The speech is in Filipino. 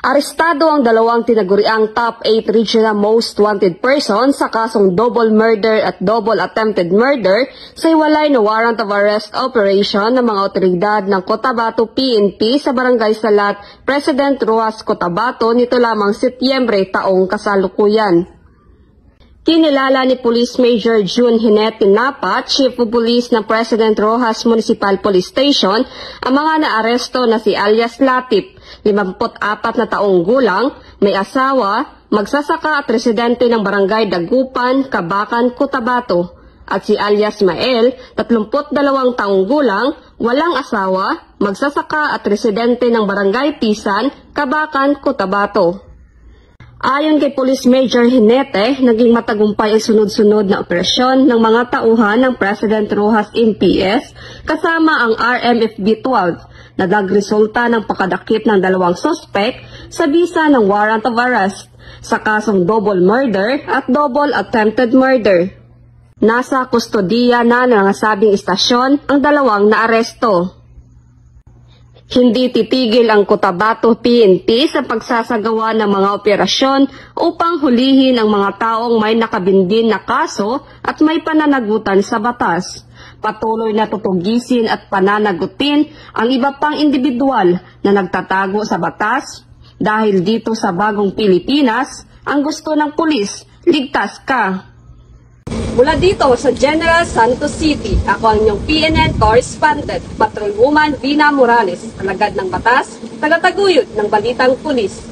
Arestado ang dalawang tinaguriang top 8 regional most wanted person sa kasong double murder at double attempted murder sa hiwalay na warrant of arrest operation ng mga otoridad ng Cotabato PNP sa Barangay Salat, President Rojas Cotabato nito lamang Setyembre taong kasalukuyan. Kinilala ni Police Major June Hinete Napa, Chief of Police ng President Rojas Municipal Police Station, ang mga naaresto na si alias Latip, 54 na taong gulang, may asawa, magsasaka at residente ng Barangay Dagupan, Kabakan, Cotabato, at si alias Mael, 32 taong gulang, walang asawa, magsasaka at residente ng Barangay Pisan, Kabakan, Cotabato. Ayon kay Police Major Hinete, naging matagumpay ang sunod-sunod na operasyon ng mga tauhan ng President Rojas MPS kasama ang RMFB-12 na nagresulta ng pakadakip ng dalawang suspect sa bisa ng warrant of arrest sa kasong double murder at double attempted murder. Nasa kustodiya na ng nasabing istasyon ang dalawang naaresto. Hindi titigil ang Cotabato PNP sa pagsasagawa ng mga operasyon upang hulihin ang mga taong may nakabindin na kaso at may pananagutan sa batas. Patuloy na tutugisin at pananagutin ang iba pang individual na nagtatago sa batas dahil dito sa bagong Pilipinas, ang gusto ng pulis, ligtas ka. Mula dito sa General Santos City, ako ang inyong PNN correspondent, Patrolwoman Vina Morales, alagad ng batas, tagataguyod ng Balitang Pulis.